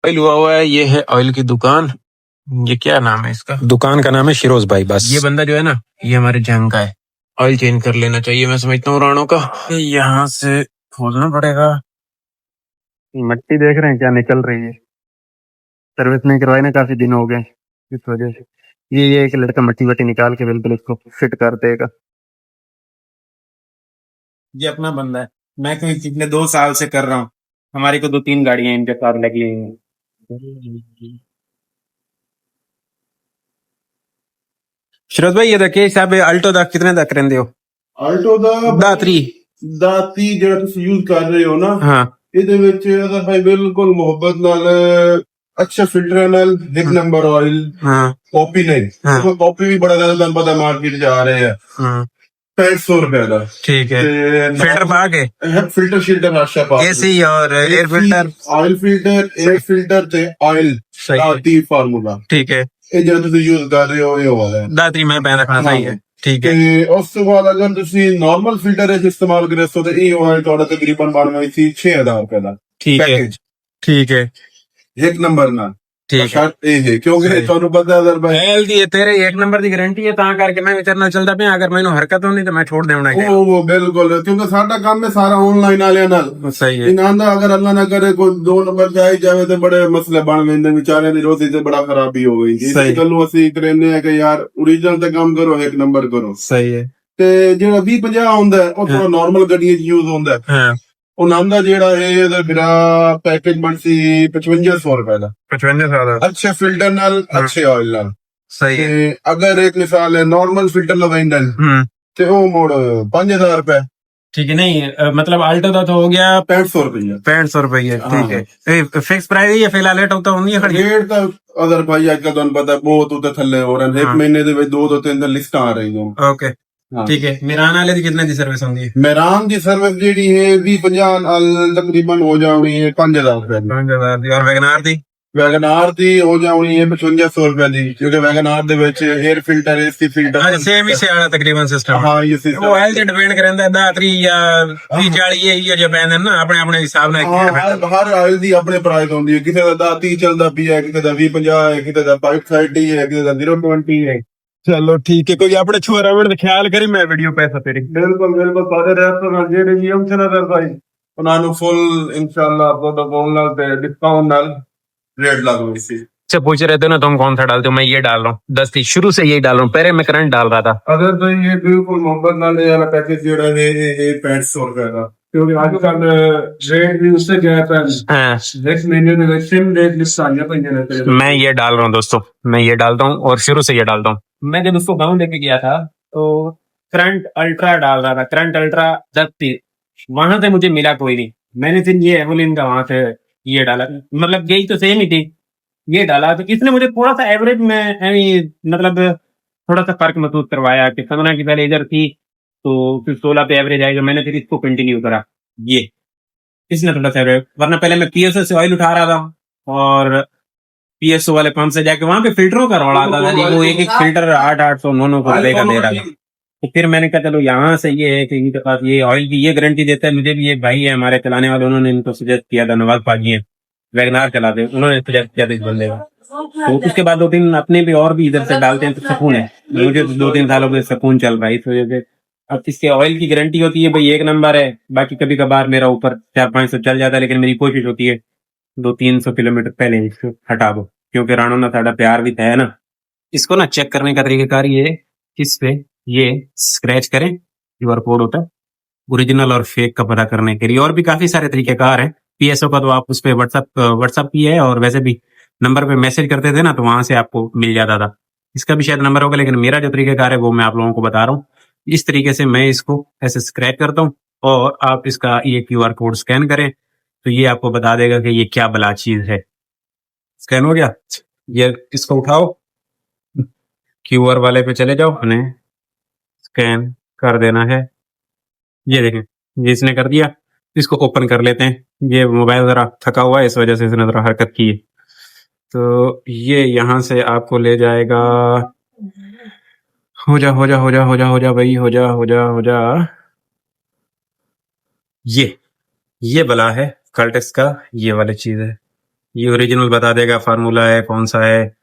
Oil हुआ हुआ है। ये है ऑयल की दुकान। ये क्या नाम है इसका? दुकान का नाम है शिरोज भाई। बस ये बंदा जो है ना, ये हमारे जंग का है। ऑयल चेंज कर लेना चाहिए, मैं समझता हूँ राणों का। यहाँ से खोलना पड़ेगा। मट्टी देख रहे हैं क्या निकल रही है। सर्विस नहीं करवाई ना, काफी दिन हो गए, इस वजह से। ये एक लड़का मट्टी वट्टी निकाल के बिल्कुल इसको फिट कर देगा। ये अपना बंदा है, मैं कोई पिछले 2 साल से कर रहा हूँ। हमारी को 2-3 गाड़ियां इनके साथ लगी हुई हैं। शिरोज भाई, ये देखिए हिसाब अल्टो दा कितने तक रेंदे हो? ਆਲਟੋ ਦਾ दात्री ਦਾਤੀ ਜਿਹੜਾ ਤੁਸੀਂ ਯੂਜ਼ ਕਰ ਰਹੇ ਹੋ ਨਾ, हाँ ਇਹਦੇ ਵਿੱਚ ਅਗਰ ਭਾਈ ਬਿਲਕੁਲ ਮੁਹੱਬਤ ਨਾਲ ਅੱਛੇ ਫਿਲਟਰਾਂ ਨਾਲ ਇੱਕ ਨੰਬਰ ਆਇਲ, हाँ ਕਾਪੀ ਨਹੀਂ। हाँ ਕਾਪੀ ਵੀ ਬੜਾ ਜ਼ਿਆਦਾ ਤੁਹਾਨੂੰ ਪਤਾ ਮਾਰਕੀਟ 'ਚ ਆ ਰਹੇ ਆ हाँ 6500 रुपए ਦਾ। ठीक है। ਤੇ फिल्टर पा के ਫਿਲਟਰ ਸ਼ੀਲਟਰ ਆਸ਼ਾ ਪਾ एसी और air filter. Oil filter, air filter ਤੇ ਆਇਲ सही है, ਦਾਤੀ ਫਾਰਮੂਲਾ, ठीक है। ਇਹ ਜਿਹੜਾ ਤੁਸੀਂ ਯੂਜ਼ ਕਰ ਰਹੇ ਹੋ ਇਹ ਵਾਲਾ ਹੈ। दात्री में पहन रखना सही है, ठीक है। ਤੇ ਉਸ ਤੋਂ ਬਾਅਦ ਅਗਰ ਤੁਸੀਂ ਨਾਰਮਲ ਫਿਲਟਰ ਵਿੱਚ ਇਸਤੇਮਾਲ ਕਰੇ ਸੋ ਤੇ ਇਹ ਆਇਲ ਤੁਹਾਡਾ ਤਕਰੀਬਨ ਬਣਨਾ ਸੀ 6000 ਰੁਪਏ ਦਾ ठीक है, ਪੈਕੇਜ, ठीक है, ਇੱਕ ਨੰਬਰ ਨਾਲ। ठीक है। ਸ਼ਰਤ ਇਹ ਹੈ ਕਿਉਂਕਿ सही। ਤੁਹਾਨੂੰ पता है भाई एल दी तेरे 1 नंबर की गारंटी है, ता करके मैं विचारना चलता पे अगर मैंने हरकत होनी तो मैं छोड़ देना है। ਉਹ ਬਿਲਕੁਲ, ਕਿਉਂਕਿ ਸਾਡਾ ਕੰਮ ਹੈ ਸਾਰਾ ਆਨਲਾਈਨ ਵਾਲਿਆਂ ਨਾਲ। सही है। ਇਹਨਾਂ ਦਾ ਅਗਰ ਅੱਲਾ ਨਾ ਕਰੇ ਕੋਈ 2 ਨੰਬਰ ਜਾਈ ਜਾਵੇ ਤੇ ਬੜੇ ਮਸਲੇ ਬਣ ਜਾਂਦੇ ਵਿਚਾਰਿਆਂ ਦੀ ਰੋਟੀ ਤੇ ਬੜਾ ਖਰਾਬੀ ਹੋ ਗਈ। ਇਸ ਸਹੀ। ਗੱਲ ਨੂੰ ਅਸੀਂ ਕਹਿੰਦੇ ਆ ਕਿ ਯਾਰ ਓਰੀਜਨਲ ਤੇ ਕੰਮ ਕਰੋ, ਇੱਕ ਨੰਬਰ ਕਰੋ। सही है। ਤੇ ਜਿਹੜਾ 20-50 ਹੁੰਦਾ ਹੈ, ਉਹ ਥੋੜਾ ਨਾਰਮਲ ਗੱਡੀਆਂ 'ਚ ਯੂਜ਼ ਹੁੰਦਾ ਹੈ। हाँ ਉਹ ਨਾਮ ਦਾ ਜਿਹੜਾ ਹੈ ਇਹਦਾ ਮੇਰਾ ਪੈਕੇਜ ਬਣ ਸੀ 5500 ਰੁਪਏ ਦਾ, 55 साल। ਅੱਛੇ ਫਿਲਟਰ ਨਾਲ, ਅੱਛੇ ਆਇਲ ਨਾਲ। सही है। ਤੇ ਅਗਰ ਇੱਕ ਮਿਸਾਲ ਹੈ ਨਾਰਮਲ ਫਿਲਟਰ ਲਗਾਈਂਦਾ ਤੇ ਉਹ ਮੋੜ 5000 ਰੁਪਏ। ठीक है। नहीं मतलब आल्टो का तो हो गया 6500 रुपये 6500 रुपये, ठीक है। फिक्स प्राइस है या फिलहाल रेट होता होंगी खड़ी? ਰੇਟ ਤਾਂ ਅਦਰ ਭਾਈ ਅੱਜ ਕੱਲ ਤੁਹਾਨੂੰ ਪਤਾ ਬਹੁਤ ਉੱਤੇ ਥੱਲੇ ਹੋ ਰਹੇ ਨੇ। ਇੱਕ ਮਹੀਨੇ ਦੇ ਵਿੱਚ 2 ਤੋਂ 3 ਲਿਸਟਾਂ ਆ ਰਹੀਆਂ। ओके ठीक है। मिरान वाले की कितने की सर्विस होंगी? ਮੈਰਾਨ ਦੀ ਸਰਵਿਸ ਜਿਹੜੀ ਹੈ 20-50 ਨਾਲ ਤਕਰੀਬਨ ਹੋ ਜਾਣੀ ਹੈ 5000 ਰੁਪਏ ਦੀ। 5000 दी। और वैगनार दी? ਵੈਗਨਾਰ ਦੀ ਹੋ ਜਾਣੀ ਹੈ 5500 ਰੁਪਏ ਦੀ, ਕਿਉਂਕਿ ਵੈਗਨਾਰ ਦੇ ਵਿੱਚ 에ਅਰ ਫਿਲਟਰ, एसी ਫਿਲਟਰ। हाँ सेम ही से आना तकरीबन सिस्टम। ਹਾਂ ਇਹ ਸੀ। वो एल से डिपेंड करेंदा है 30 या 30-40 ये जो पैंदे ना अपने अपने हिसाब ਨਾਲ। ਹਰ ਆਇਲ ਦੀ ਆਪਣੇ ਪ੍ਰਾਈਸ ਹੁੰਦੀ ਹੈ। ਕਿਸੇ ਦਾ 30 ਚੱਲਦਾ ਪਿਆ, ਕਿਸੇ ਦਾ 20-50 ਹੈ, ਕਿਸੇ ਦਾ 530 ਹੈ, ਕਿਸੇ ਦਾ 020 ਹੈ। चलो ठीक है। कोई अपने छुआ रवड़ का ख्याल करी, मैं वीडियो पैसा तेरी। ਬਿਲਕੁਲ ਬਿਲकुल ਸਾਰੇ ਰੈਸਟੋਰੈਂਟ ਜਿਹੜੇ ਵੀ ਆਪਸ਼ਨ ਹੈ ਭਾਈ, ਉਹਨਾਂ ਨੂੰ ਫੁੱਲ ਇਨਸ਼ਾਅੱਲਾ ਪ੍ਰੋਟੋਕੋਲ ਨਾਲ ਤੇ ਡਿਸਕਾਊਂਟ ਨਾਲ रेट लागू इसी से पूछ रहे थे ना तुम कौन सा डालते हो? मैं ये डाल रहा हूँ 10 थी, शुरू से यही डाल रहा हूँ। पहले मैं करंट डाल रहा था। अगर तो ये बिल्कुल मोहब्बत नाल वाला पैकेज जो है ये 6500 रुपए का, क्योंकि आजकल रेट भी उससे गया था। नेक्स्ट महीने में सेम रेट लिस्ट आ गया था। मैं ये डाल रहा हूँ दोस्तों, मैं ये डालता हूँ और शुरू से ये डालता हूँ। मैं जब उसको गाँव लेके गया था तो करंट अल्ट्रा डाल रहा था, करंट अल्ट्रा 10 थी। वहां से मुझे मिला कोई नहीं। मैंने फिर ये एवोलिन का वहां से ये डाला, मतलब यही तो सेम ही थी, ये डाला तो इसने मुझे थोड़ा सा एवरेज में मतलब थोड़ा सा फर्क महसूस करवाया कि 15 की पहले इधर थी तो फिर 16 पे एवरेज आएगा। मैंने फिर इसको कंटिन्यू करा, ये इसने थोड़ा सा एवरेज। वरना पहले मैं पीएसओ से ऑयल उठा रहा था और पीएसओ वाले पंप से जाके वहां पे फिल्टरों का रौला आता था जी। वो एक फिल्टर 800-800 900 रुपए का दे रहा था। तो फिर मैंने कहा चलो यहाँ से ये है कि इनके पास ये ऑयल की ये गारंटी देता है। मुझे भी एक भाई है हमारे चलाने वाले, उन्होंने इनको सजेस्ट किया था, नवाज पाजी है, वैगनार चलाते, उन्होंने सजेस्ट किया था इस बंदे का। तो उसके बाद 2-3 अपने भी और भी इधर से डालते हैं तो सुकून है। मुझे तो 2-3 सालों में सुकून चल रहा है इस वजह से। अब इसके ऑयल की गारंटी होती है भाई 1 नंबर है। बाकी कभी कभार मेरा ऊपर 400-500 चल जाता है, लेकिन मेरी कोशिश होती है 200-300 किलोमीटर पहले इसको हटा दो, क्योंकि राणो ना साड़ा प्यार भी है ना। इसको ना चेक करने का तरीकाकार ये है, इस पे ये स्क्रैच करें, क्यूआर कोड होता है ओरिजिनल और फेक का पता करने के लिए। और भी काफी सारे तरीकेकार है। पीएसओ का तो आप उस पे व्हाट्सएप भी है, और वैसे भी नंबर पे मैसेज करते थे ना तो वहां से आपको मिल जाता था। इसका भी शायद नंबर होगा, लेकिन मेरा जो तरीकेकार है वो मैं आप लोगों को बता रहा हूँ। इस तरीके से मैं इसको ऐसे स्क्रैच करता हूँ और आप इसका ये क्यूआर कोड स्कैन करें तो ये आपको बता देगा कि ये क्या बला चीज है। स्कैन हो गया, ये इसको उठाओ, क्यूआर वाले पे चले जाओ, उन्हें स्कैन कर देना है। ये देखें, ये इसने कर दिया। इसको ओपन कर लेते हैं। ये मोबाइल जरा थका हुआ है, इस वजह से इसने जरा हरकत की है। तो ये यहाँ से आपको ले जाएगा, हो जा हो जा हो जा हो जा हो जा भाई, हो जा हो जा हो जा। ये बला है कर्टेक्स का, ये वाली चीज है। ये ओरिजिनल बता देगा फार्मूला है कौन सा है,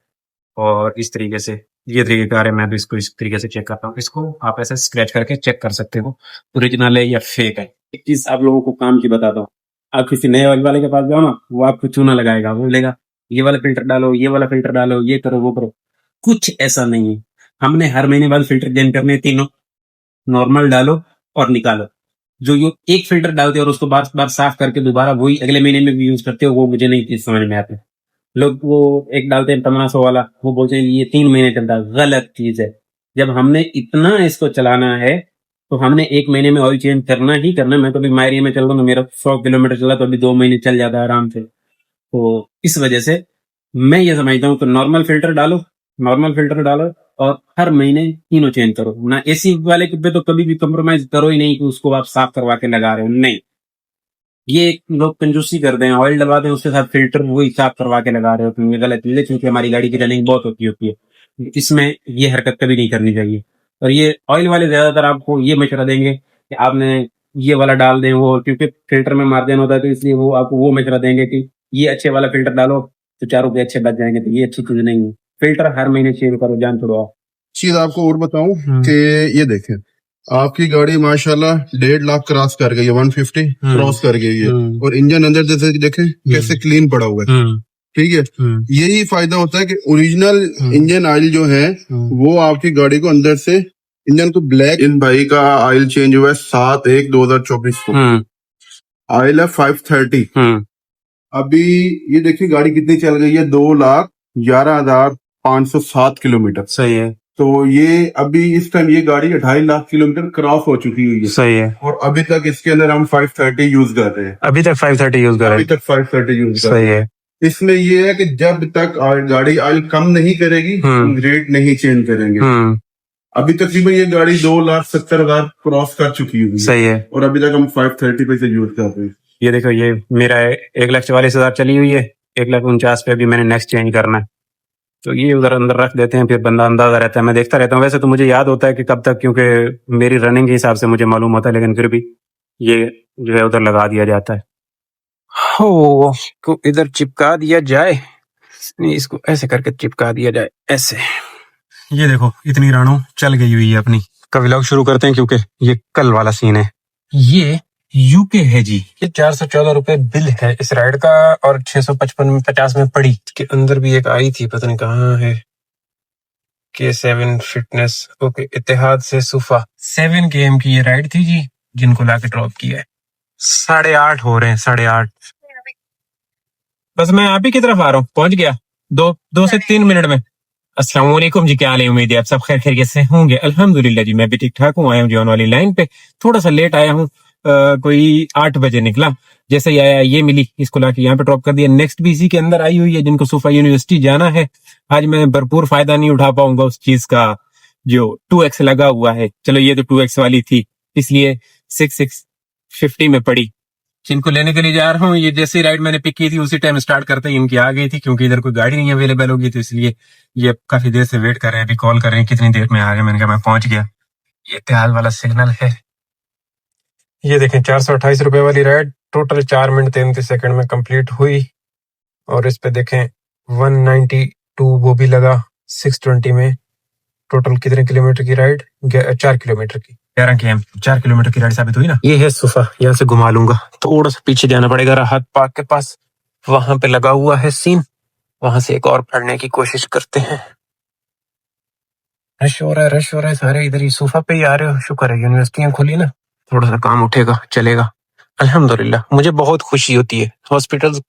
और इस तरीके से ये तरीका है। मैं भी इसको इस तरीके से चेक करता हूँ। इसको आप ऐसे स्क्रैच करके चेक कर सकते हो ओरिजिनल है या फेक है। एक चीज आप लोगों को काम की बताता हूँ, आप किसी नए ऑयल वाले के पास जाओ ना, वो आपको चूना लगाएगा, वो बोलेगा ये वाला फिल्टर डालो, ये वाला फिल्टर डालो, ये करो वो करो। कुछ ऐसा नहीं है। हमने हर महीने बाद फिल्टर चेंज करने तीनों, नॉर्मल डालो और निकालो। जो ये एक फिल्टर डालते हो और उसको बार बार साफ करके दोबारा वही अगले महीने में भी यूज करते हो, वो मुझे नहीं चीज समझ में आती। लोग वो एक डालते हैं 1500 वाला, वो बोलते हैं ये 3 महीने चलता है। गलत चीज है। जब हमने इतना इसको चलाना है तो हमने 1 महीने में ऑयल चेंज करना ही करना है। मैं तो अभी मायरी में चल रहा हूँ, मेरा 100 किलोमीटर चला तो अभी 2 महीने चल जाता है आराम से। तो इस वजह से मैं ये समझता हूँ कि नॉर्मल फिल्टर डालो, नॉर्मल फिल्टर डालो और हर महीने तीनों चेंज करो ना। एसी वाले पे तो कभी भी कम्प्रोमाइज करो ही नहीं कि उसको आप साफ करवा के लगा रहे हो, नहीं। ये लोग कंजूसी करते हैं, ऑयल डलवाते हैं उसके साथ फिल्टर वही साफ करवा के लगा रहे हो, तो ये गलत चीज है क्योंकि हमारी गाड़ी की रनिंग बहुत होती है। इसमें ये हरकत कभी नहीं करनी चाहिए। और ये ऑयल वाले ज्यादातर आपको ये मशवरा देंगे कि आपने ये वाला डाल दें, वो क्योंकि फिल्टर में मार्जिन होता है तो इसलिए वो आपको वो मशवरा देंगे कि ये अच्छे वाला फिल्टर डालो तो 4 रुपए अच्छे बच जाएंगे। तो ये अच्छी चीज नहीं है। फिल्टर हर महीने चेंज करो, जान छोड़ो आप। चीज आपको और बताऊं कि ये देखें, आपकी गाड़ी माशाल्लाह 1.5 लाख क्रॉस कर गई है, 150 क्रॉस कर गई है, और इंजन अंदर जैसे देखें कैसे क्लीन पड़ा हुआ है। ठीक है, यही फायदा होता है कि ओरिजिनल इंजन ऑयल जो है वो आपकी गाड़ी को अंदर से इंजन को ब्लैक। इन भाई का ऑयल चेंज हुआ है 7/1/2024 को, ऑयल है 530। अभी ये देखिए गाड़ी कितनी चल गई है, 2,11,507 किलोमीटर। सही है। तो ये अभी इस टाइम ये गाड़ी 2.5 लाख किलोमीटर क्रॉस हो चुकी हुई है। सही है। और अभी तक इसके अंदर हम 530 यूज कर रहे हैं। अभी तक 530 यूज कर रहे अभी हैं। तक 530 यूज कर सही रहे हैं। है। इसमें ये है कि जब तक गाड़ी ऑयल कम नहीं करेगी रेट नहीं चेंज करेंगे। अभी तकरीबन ये गाड़ी 2,70,000 क्रॉस कर चुकी हुई है। सही है। और अभी तक हम 530 पे से यूज कर रहे हैं। ये देखो, ये मेरा 1,44,000 चली हुई है, 1,49,000 पे अभी मैंने नेक्स्ट चेंज करना है। तो ये उधर अंदर रख देते हैं, फिर बंदा अंदाजा रहता है। मैं देखता रहता हूँ, वैसे तो मुझे याद होता है कि कब तक, क्योंकि मेरी रनिंग के हिसाब से मुझे मालूम होता है, लेकिन फिर भी ये जो है उधर लगा दिया जाता है। हो को इधर चिपका दिया जाए, इसको ऐसे करके चिपका दिया जाए ऐसे। ये देखो इतनी रानू चल गई हुई है अपनी। का व्लॉग शुरू करते हैं क्योंकि ये कल वाला सीन है। ये यूके है जी। ये 414 रुपए बिल है इस राइड का, और 655 में पड़ी। के अंदर भी एक आई थी, पता नहीं कहाँ है। K7 फिटनेस, ओके, इत्तेहाद से सुफा 7 km की ये राइड थी जी, जिनको लाके ड्रॉप किया है। 8:30 हो रहे हैं, 8:30। बस मैं आप ही की तरफ आ रहा हूँ, पहुंच गया 2 से 3 मिनट में। अस्सलाम वालेकुम जी, क्या हाल है? उम्मीद है आप सब खैर खैरियत से होंगे। अल्हम्दुलिल्लाह जी, मैं भी ठीक ठाक हूँ। आया हूँ जॉन वाली लाइन पे, थोड़ा सा लेट आया हूँ। कोई 8 बजे निकला, जैसे ही आया ये मिली, इसको लाके यहाँ पे ड्रॉप कर दिया। नेक्स्ट भी इसी के अंदर आई हुई है, जिनको सूफा यूनिवर्सिटी जाना है। आज मैं भरपूर फायदा नहीं उठा पाऊंगा उस चीज का जो 2x लगा हुआ है। चलो ये तो 2x वाली थी, इसलिए 6650 में पड़ी। जिनको लेने के लिए जा रहा हूँ, ये जैसी राइड मैंने पिक की थी उसी टाइम स्टार्ट करते ही इनकी आ गई थी, क्योंकि इधर कोई गाड़ी नहीं अवेलेबल होगी, तो इसलिए ये काफी देर से वेट कर रहे हैं। अभी कॉल कर रहे हैं कितनी देर में आ गए। मैंने कहा मैं पहुंच गया। ये इत्तेहाद वाला सिग्नल है। ये देखें 428 रुपए वाली राइड टोटल 4 मिनट 33 सेकंड में कंप्लीट हुई। और इस पे देखें 192 वो भी लगा 620 में। टोटल कितने किलोमीटर की राइड? 4 किलोमीटर की, 11 km, 4 किलोमीटर की राइड साबित हुई ना। ये है सुफा, यहाँ से घुमा लूंगा। थोड़ा सा पीछे जाना पड़ेगा, राहत पार्क के पास, वहां पे लगा हुआ है सीन। वहां से एक और पढ़ने की कोशिश करते हैं। रश हो रहा है, सारे इधर ही सुफा पे ही आ रहे हो। शुक्र है यूनिवर्सिटियां खुली ना, थोड़ा सा काम उठेगा, चलेगा। अल्हम्दुलिल्लाह, मुझे बहुत खुशी होती है। हॉस्पिटल्स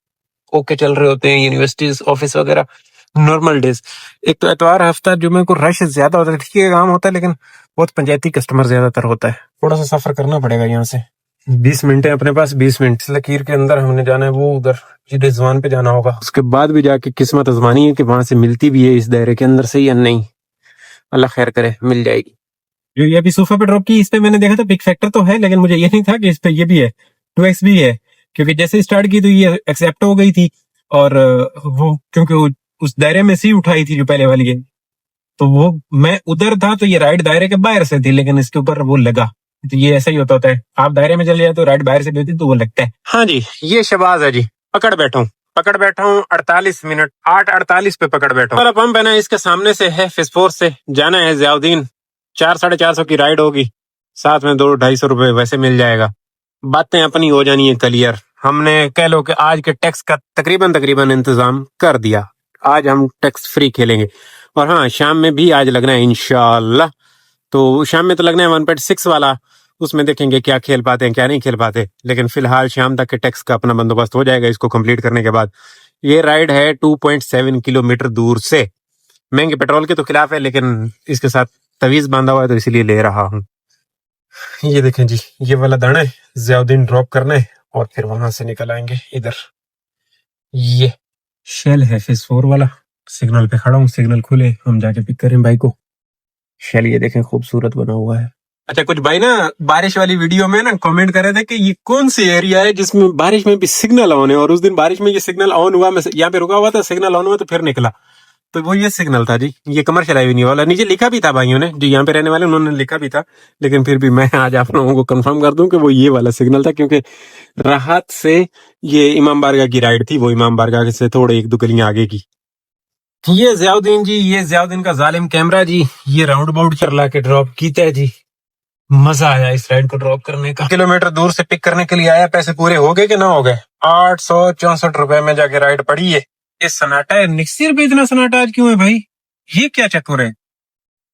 ओके चल रहे होते हैं, यूनिवर्सिटीज, ऑफिस वगैरह नॉर्मल डेज। एक तो एतवार हफ्ता जुमे को रश ज्यादा होता है, ठीक है काम होता है, लेकिन बहुत पंचायती कस्टमर ज्यादातर होता है। थोड़ा सा सफर करना पड़ेगा यहाँ से। 20 मिनट है अपने पास, 20 मिनट। लकीर के अंदर हमने जाना है, वो उधर रिजवान पे जाना होगा। उसके बाद भी जाके किस्मत आजमानी है कि वहां से मिलती भी है इस दायरे के अंदर से या नहीं। अल्लाह खैर करे, मिल जाएगी। जो ये अभी सोफा पे ड्रॉप की, इस पे मैंने देखा था पिक फैक्टर तो है, लेकिन मुझे ये नहीं था कि इस पे ये भी है, 2x भी है। क्योंकि जैसे स्टार्ट की तो ये एक्सेप्ट हो गई थी, और वो क्योंकि उस दायरे में से उठाई थी जो पहले वाली है, तो वो मैं उधर था तो ये राइड दायरे के बाहर से थी, लेकिन इसके ऊपर वो लगा। तो ये ऐसा ही होता है, आप दायरे में चले जाते हो, राइड बाहर से भी होती तो वो लगता है। हाँ जी, ये शबाज है जी, पकड़ बैठा हूँ, पकड़ बैठा हूँ 48 मिनट, 8:48 पे पकड़ बैठा हूँ। पंप है ना, इसके सामने से है, फिसफोर से जाना है ज़ियाउद्दीन। 400-450 की राइड होगी, साथ में 200-250 रुपए वैसे मिल जाएगा। बातें अपनी हो जानी है क्लियर। हमने कह लो कि आज के टैक्स का तकरीबन इंतजाम कर दिया। आज हम टैक्स फ्री खेलेंगे। और हाँ, शाम में भी आज लगना है इंशाल्लाह। तो शाम में तो लगना है 1.6 वाला, उसमें देखेंगे क्या खेल पाते हैं क्या नहीं खेल पाते। लेकिन फिलहाल शाम तक के टैक्स का अपना बंदोबस्त हो जाएगा इसको कंप्लीट करने के बाद। ये राइड है 2.7 किलोमीटर दूर से। महंगे पेट्रोल के तो खिलाफ है, लेकिन इसके साथ तवीज बांधा हुआ है तो इसीलिए ले रहा हूँ। ये देखें जी, ये वाला दाना है, ज़ियाउद्दीन ड्रॉप करना है और फिर वहां से निकल आएंगे इधर। ये शेल है फिसफोर वाला। सिग्नल पे खड़ा हूँ, सिग्नल खुले हम जाके पिक करें भाई को। शेल ये देखें खूबसूरत बना हुआ है। अच्छा, कुछ भाई ना बारिश वाली वीडियो में ना कमेंट कर रहे थे कि ये कौन सी एरिया है जिसमें बारिश में भी सिग्नल ऑन है। और उस दिन बारिश में ये सिग्नल ऑन हुआ, मैं यहाँ पे रुका हुआ था, सिग्नल ऑन हुआ तो फिर निकला, तो वो ये सिग्नल था जी। ये कमर्शियल एवेन्यू वाला, नीचे लिखा भी था भाइयों ने जो यहाँ पे रहने वाले, उन्होंने लिखा भी था। लेकिन फिर भी मैं आज आप लोगों को कंफर्म कर दूं कि वो ये वाला सिग्नल था, क्योंकि राहत से ये इमाम बारगाह की राइड थी, वो इमाम बारगाह से थोड़े 1-2 गलियां आगे की। ये ज़ियाउद्दीन जी, ये ज़ियाउद्दीन का जालिम कैमरा जी, ये राउंड अबाउट चला के ड्रॉप कीता है जी। मजा आया इस राइड को ड्रॉप करने का। किलोमीटर दूर से पिक करने के लिए आया। पैसे पूरे हो गए कि ना हो गए? 864 रुपए में जाके राइड पड़ी है। ये सन्नाटा है, निक्सिर पे इतना सन्नाटा आज क्यों है भाई? ये क्या चक्कर है?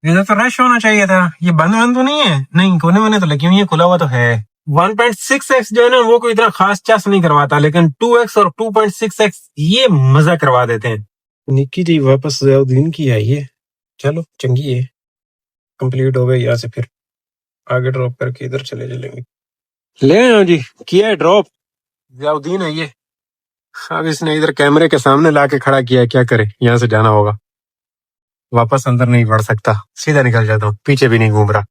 इधर तो रश होना चाहिए था। ये बंद तो नहीं है? नहीं, कोने वने तो लगी हुई है, खुला हुआ तो है। 1.6x जो है ना, वो कोई इतना खास चस नहीं करवाता, लेकिन 2x और 2.6x ये मजा करवा देते हैं। निक्की जी वापस ज़ियाउद्दीन की आई है, चलो चंगी है, कंप्लीट हो गई। यहाँ से फिर आगे ड्रॉप करके इधर चले चलेंगे। ले आओ जी, किया है ड्रॉप, ज़ियाउद्दीन है ये। अब इसने इधर कैमरे के सामने लाके खड़ा किया है, क्या करे, यहाँ से जाना होगा। वापस अंदर नहीं बढ़ सकता, सीधा निकल जाता हूँ, पीछे भी नहीं घूम रहा।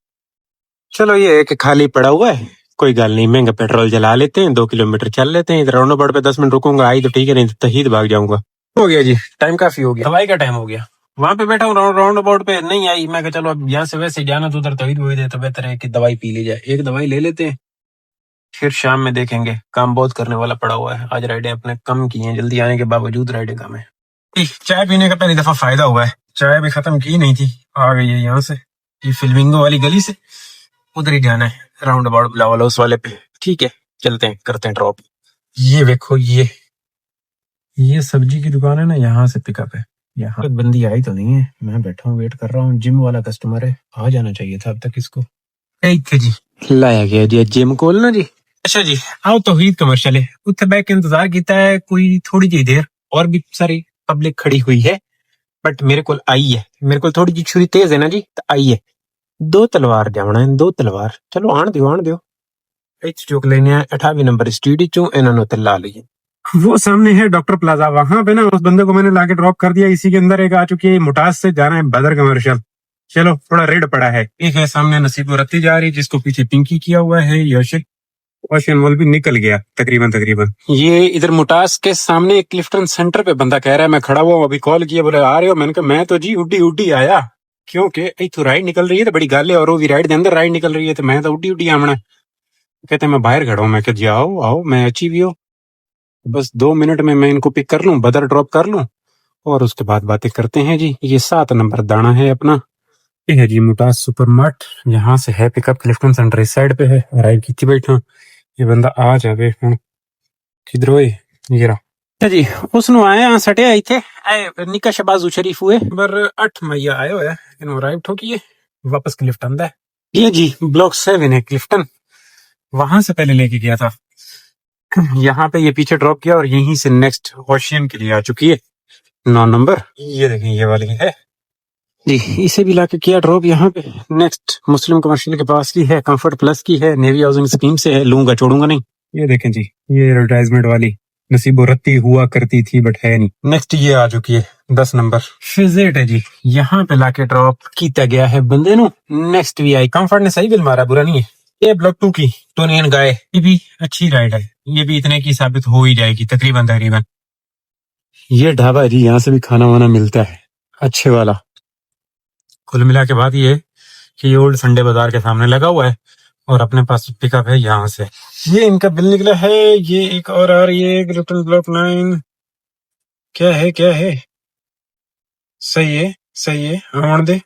चलो ये एक खाली पड़ा हुआ है, कोई गल नहीं, महंगा पेट्रोल जला लेते हैं, 2 किलोमीटर चल लेते हैं। इधर राउंड अबाउट पे 10 मिनट रुकूंगा, आई तो ठीक है, नहीं तो तहीद भाग जाऊंगा। हो गया जी, टाइम काफी हो गया, दवाई का टाइम हो गया। वहां पे बैठा हूँ, राउंड अबाउट पे नहीं आई। मैं चलो अब यहाँ से वैसे जाना तो उधर तहीद हुई दे, तो बेहतर है कि दवाई पी ली जाए। एक दवाई ले लेते हैं, फिर शाम में देखेंगे। काम बहुत करने वाला पड़ा हुआ है, आज राइडें अपने कम की हैं, जल्दी आने के बावजूद राइडें कम है। चाय पीने का पहली दफा फायदा हुआ है, चाय भी खत्म की नहीं थी, आ गई है यहाँ से, ये फिल्मिंगो वाली गली से उधर ही जाना है, राउंड अबाउट बिलावल हाउस वाले पे। ठीक है, चलते हैं, करते हैं ड्रॉप। ये देखो, ये सब्जी की दुकान है ना, यहाँ से पिकअप है। यहाँ बंदी आई तो नहीं है, मैं बैठा हूँ वेट कर रहा हूँ। जिम वाला कस्टमर है, आ जाना चाहिए था अब तक इसको। एक जी लाया गया जी जिम खोल ना जी। अच्छा जी, आओ तौहीद कमर्शियल है, उत्थे बैठ के इंतजार किया है कोई थोड़ी जी देर, और भी सारी पब्लिक खड़ी हुई है, बट मेरे को आई है, मेरे को थोड़ी जी छुरी तेज है ना जी, तो आई है। 2 तलवार जाना है, 2 तलवार, चलो आन दियो। चौक लेने 28 नंबर स्ट्रीट चो, इन्होंने ते ला ली। वो सामने है डॉक्टर प्लाजा, वहां पे ना उस बंदे को मैंने लाके ड्रॉप कर दिया। इसी के अंदर एक आ चुकी है, मुटास से जाना है बदर कमर्शियल। चलो, थोड़ा रेड पड़ा है। एक है सामने नसीब रत्ती जा रही, जिसको पीछे पिंकी किया हुआ है। यशिक ओशन मॉल भी निकल गया तकरीबन। ये इधर मुटास के सामने एक क्लिफ्टन सेंटर पे बंदा कह रहा है मैं खड़ा हुआ हूँ, अभी कॉल किया, बोले आ रहे हो? मैंने कहा मैं तो जी उड्डी आया, क्योंकि इथू राइड निकल रही है तो बड़ी गल है, और वो भी राइड के अंदर राइड निकल रही है, तो मैं तो उड्डी आमना। कहते मैं बाहर खड़ा हूँ, मैं कहा जी आओ मैं अच्छी भी हो, बस 2 मिनट में मैं इनको पिक कर लूं, बदर ड्रॉप कर लूं, और उसके बाद बातें करते हैं जी। ये 7 नंबर दाना है अपना, ये है जी मुटास सुपर मार्ट। यहाँ से है पिकअप, क्लिफ्टन सेंटर इस साइड पे है, राइड की बैठा। ये बंदा आ जावे हुण, किधर होए ये रहा। अच्छा जी, उसनु आए आ सटे आई थे निका शबाजू शरीफ हुए बर 8 मैया आए होया, इन्हों राइड ठोकी वापस क्लिफ्टन दा। ये जी ब्लॉक 7 है क्लिफ्टन, वहां से पहले लेके गया था, यहाँ पे ये पीछे ड्रॉप किया, और यहीं से नेक्स्ट ओशियन के लिए आ चुकी है 9 नंबर। ये देखें, ये वाली है जी, इसे भी लाके किया ड्रॉप यहाँ पे। नेक्स्ट मुस्लिम कमर्शियल के पास की है, कंफर्ट प्लस की है, नेवी हाउसिंग स्कीम से है, लूंगा छोड़ूंगा नहीं। ये देखें जी, ये एडवर्टाइजमेंट वाली नसीबो रत्ती हुआ करती थी बट है नहीं। नेक्स्ट ये आ चुकी है 10 नंबर फिजेट है जी, यहाँ पे लाके ड्रॉप किया गया है बंदे नु। नेक्स्ट भी आई, कंफर्ट ने सही बिल मारा, बुरा नहीं है। ये ब्लॉक 2 की टोनियन गाय, ये भी अच्छी राइड है, ये भी इतने की साबित हो ही जाएगी तकरीबन। ये ढाबा है जी, यहाँ से भी खाना वाना मिलता है अच्छे वाला। कुल मिला के बात ये कि ये ओल्ड संडे बाजार के सामने लगा हुआ है, और अपने पास पिकअप है यहाँ से। ये इनका बिल निकला है। ये एक और आ रही है, ब्लॉक 9 क्या है सही है आवन दे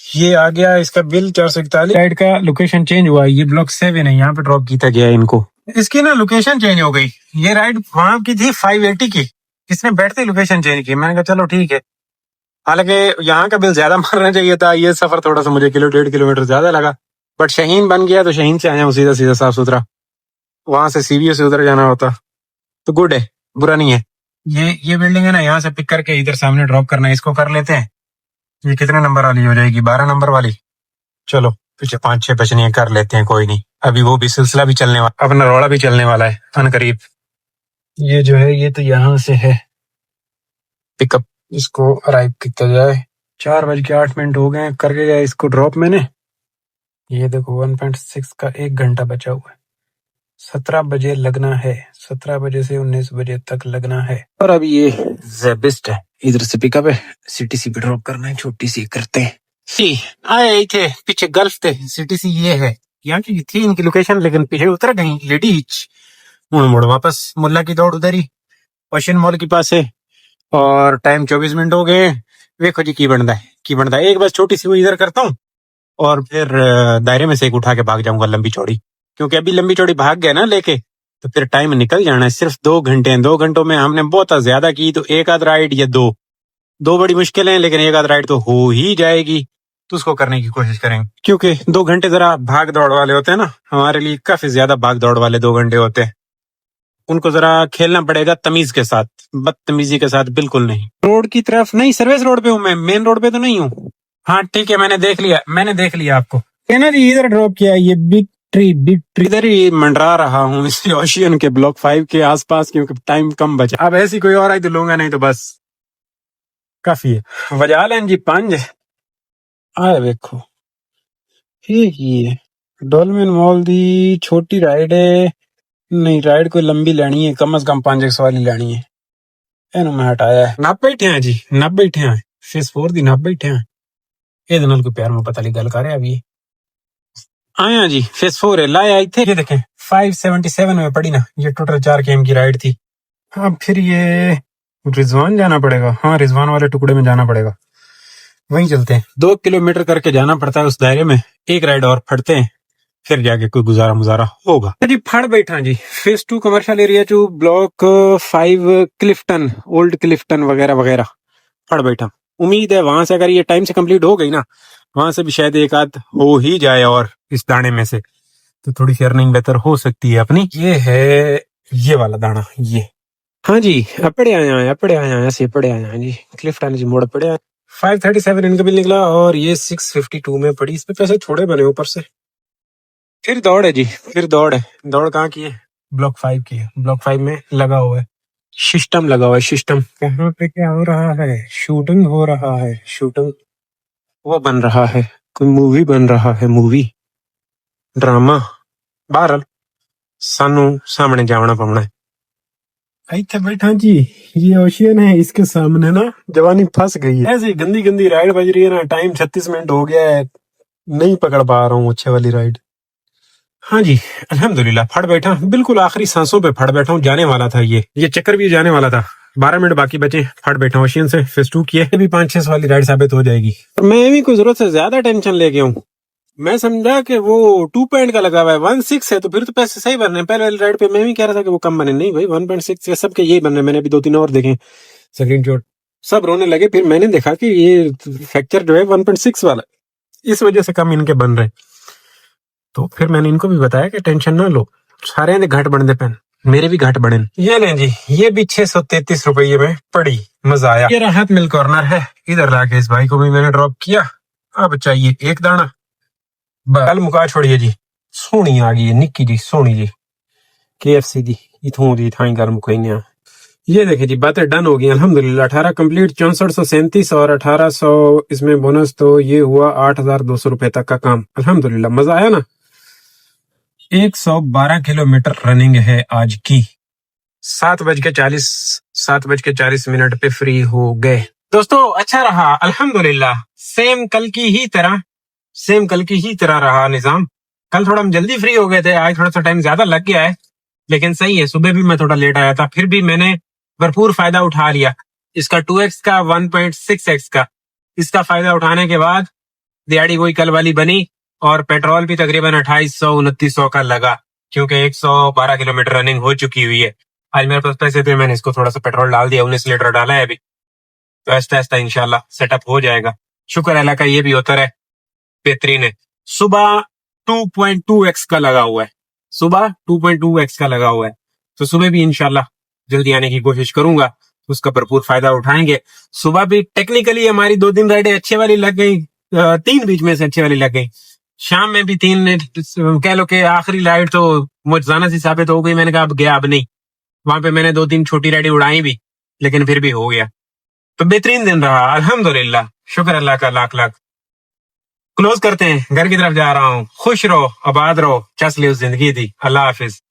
ये आ गया इसका बिल 441 राइड का लोकेशन चेंज हुआ ये ब्लॉक 7 है यहाँ पे ड्रॉप किया गया है इनको इसकी ना लोकेशन चेंज हो गई ये राइड वहां की थी 580 की इसने बैठते ही लोकेशन चेंज की मैंने कहा चलो ठीक है हालांकि यहाँ का बिल ज्यादा मारना चाहिए था ये सफर थोड़ा सा मुझे 1.5 किलोमीटर ज्यादा लगा बट शाहीन बन गया तो शाहीन से आया हूँ सीधा सीधा साफ सुथरा वहां से सीवीओ से उधर जाना होता तो गुड है बुरा नहीं है ये बिल्डिंग है ना यहाँ से पिक करके इधर सामने ड्रॉप करना है इसको कर लेते हैं ये कितने नंबर वाली हो जाएगी 12 नंबर वाली चलो पीछे 5-6 बचनी कर लेते हैं कोई नहीं अभी वो भी सिलसिला भी चलने वाला अपना रौला भी चलने वाला है अनकरीब ये जो है ये तो यहाँ से है पिकअप इसको अराइव किया जाए 4:08 हो गए करके गया इसको ड्रॉप मैंने ये देखो 1.6 का 1 घंटा बचा हुआ है 17 बजे लगना है 17 बजे से 19 बजे तक लगना है और अभी ये जेबिस्ट है इधर से पिकअप है सीटीसी पे ड्रॉप करना है छोटी सी करते हैं सी आए थे पीछे गल्फ थे सीटीसी ये है यहाँ की थी इनकी लोकेशन लेकिन पीछे उतर गई लेडीज मुड़ वापस मुल्ला की दौड़ उधर ही ओशन मॉल के पास है और टाइम 24 मिनट हो गए देखो जी की बनता है एक बस छोटी सी वो इधर करता हूँ और फिर दायरे में से एक उठा के भाग जाऊंगा लंबी चौड़ी क्योंकि अभी लंबी चौड़ी भाग गए ना लेके तो फिर टाइम निकल जाना है सिर्फ 2 घंटे हैं 2 घंटों में हमने बहुत ज्यादा की तो एक आध राइड या दो बड़ी मुश्किल है लेकिन एक आध राइड तो हो ही जाएगी तो उसको करने की कोशिश करेंगे क्योंकि 2 घंटे जरा भाग दौड़ वाले होते हैं ना हमारे लिए काफी ज्यादा भाग दौड़ वाले 2 घंटे होते हैं उनको जरा खेलना पड़ेगा तमीज के साथ बदतमीजी के साथ बिल्कुल नहीं रोड की तरफ नहीं सर्विस रोड पे हूँ मैं मेन रोड पे तो नहीं हूँ हाँ ठीक है मैंने देख लिया आपको कहना जी इधर ड्रॉप किया ये बिग ट्री इधर ही मंडरा रहा हूँ इस ओशियन के ब्लॉक 5 के आसपास क्योंकि टाइम कम बचा अब ऐसी कोई और आई तो लूंगा नहीं तो बस काफी है वजा लें जी 5 आए देखो ये डोलमेन मॉल दी छोटी राइड है नहीं राइड कोई लंबी लेनी है कम से कम 500 वाली लेनी है ਇਹਨੂੰ मैं हटाया है नप बैठे हैं जी नप बैठे हैं फेस 4 दी नप बैठे हैं ਇਹਦੇ ਨਾਲ ਕੋਈ ਪਿਆਰ ਮੁਹੱਬਤ ਵਾਲੀ ਗੱਲ ਕਰ ਰਿਹਾ ਵੀ आया जी फेस 4 है लाया इथे ये देखें 577 में पड़ी ना ये टोटल 4 km की राइड थी अब फिर ये रिजवान जाना पड़ेगा हाँ रिजवान वाले टुकड़े में जाना पड़ेगा वहीं चलते हैं 2 किलोमीटर करके जाना पड़ता है उस दायरे में एक राइड और फटते हैं फिर जाके कोई गुजारा मुजारा होगा जी फड़ बैठा जी phase 2 commercial area 2 block 5 Clifton old Clifton वगैरह वगैरह फड़ बैठा उम्मीद है वहां से अगर ये टाइम से कंप्लीट हो गई ना वहां से भी शायद एक आध हो ही जाए और इस दाने में से तो थोड़ी सी अर्निंग बेहतर हो सकती है अपनी ये है ये वाला दाना ये हाँ जी अपड़े आया ऐसे पड़े आया जी क्लिफ्टन जी मोड़ पड़े 537 इनका बिल निकला और ये 652 में पड़ी इस पे पैसे थोड़े बने ऊपर से फिर दौड़ है जी फिर दौड़ है दौड़ कहाँ की है ब्लॉक 5 की है ब्लॉक 5 में लगा हुआ है सिस्टम लगा हुआ है सिस्टम कहाँ पे क्या हो रहा है शूटिंग हो रहा है शूटिंग वो बन रहा है कोई मूवी बन रहा है मूवी ड्रामा बहरहाल सानू सामने जाना पड़ना है इथे बैठा जी ये ओशियन है इसके सामने ना जवानी फंस गई है ऐसी गंदी गंदी राइड बज रही है ना टाइम 36 मिनट हो गया है नहीं पकड़ पा रहा हूँ अच्छे वाली राइड हाँ जी अल्हम्दुलिल्लाह फट बैठा बिल्कुल आखिरी सांसों पे फट बैठा हूँ जाने वाला था ये चक्कर भी जाने वाला था 12 मिनट बाकी बचे फट बैठा ओशियन से फेस 2 किए अभी 5-6 वाली राइड साबित हो जाएगी और मैं भी कोई जरूरत से ज्यादा टेंशन लेके हूँ मैं समझा कि वो 2 पॉइंट का लगा हुआ है 1.6 है तो फिर तो पैसे सही बन रहे हैं पहले वाली राइड पे मैं भी कह रहा था कि वो कम बने नहीं भाई 1.6 के सबके यही बन रहे हैं मैंने अभी 2-3 और देखे स्क्रीनशॉट सब रोने लगे फिर मैंने देखा कि ये फैक्चर जो है 1.6 वाला इस वजह से कम इनके बन रहे तो फिर मैंने इनको भी बताया कि टेंशन ना लो सारे ने घट बन दे पेन मेरे भी घट बने ये लें जी ये भी 633 रुपये में पड़ी मजा आया ये राहत मिल कॉर्नर है इधर लाके इस भाई को भी मैंने ड्रॉप किया अब चाहिए एक दाना कल मुका छोड़िए जी सोनी आ गई है निक्की जी सोनी जी KFC दी इथों दी थाई गल मुकई ने ये देखिए जी बातें डन हो गई अल्हम्दुलिल्लाह 18 कंप्लीट 6437 और 1800 इसमें बोनस तो ये हुआ 8200 रुपए तक का काम अल्हम्दुलिल्लाह मजा आया ना 112 किलोमीटर रनिंग है आज की 7:40 मिनट पे फ्री हो गए दोस्तों अच्छा रहा अल्हम्दुलिल्लाह सेम कल की ही तरह रहा निजाम कल थोड़ा हम जल्दी फ्री हो गए थे आज थोड़ा सा टाइम ज्यादा लग गया है लेकिन सही है, सुबह भी मैं थोड़ा लेट आया था, फिर भी मैंने भरपूर फायदा उठा लिया इसका 2x का 1.6x का। इसका फायदा उठाने के बाद दिहाड़ी वही कल वाली बनी और पेट्रोल भी तकरीबन 2800-2900 का लगा, क्योंकि 112 किलोमीटर रनिंग हो चुकी हुई है। आज मेरे पास पैसे थे, मैंने इसको थोड़ा सा पेट्रोल डाल दिया, 19 लीटर डाला है अभी, तो ऐसा ऐसा इंशाल्लाह सेटअप हो जाएगा। शुक्र अल्लाह का, ये भी होता रहे, बेहतरीन है। सुबह 2.2x का लगा हुआ है, सुबह 2.2x का लगा हुआ है, तो सुबह भी इंशाल्लाह जल्दी आने की कोशिश करूंगा, उसका भरपूर फायदा उठाएंगे। सुबह भी टेक्निकली हमारी 2 दिन राइडें अच्छे वाली लग गई, 3 बीच में से अच्छे वाली लग गई। शाम में भी 3 कह लो कि आखिरी राइड तो मुझजाना सी साबित हो गई, मैंने कहा अब गया अब नहीं, वहां पे मैंने 2-3 छोटी राइडें उड़ाई भी, लेकिन फिर भी हो गया। तो बेहतरीन दिन रहा अल्हम्दुलिल्लाह, शुक्र अल्लाह का लाख लाख। क्लोज करते हैं, घर की तरफ जा रहा हूँ। खुश रहो, आबाद रहो, चस ले उस जिंदगी दी। अल्लाह हाफिज।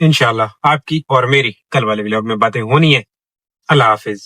इंशाल्लाह आपकी और मेरी कल वाले व्लॉग में बातें होनी है। अल्लाह हाफिज।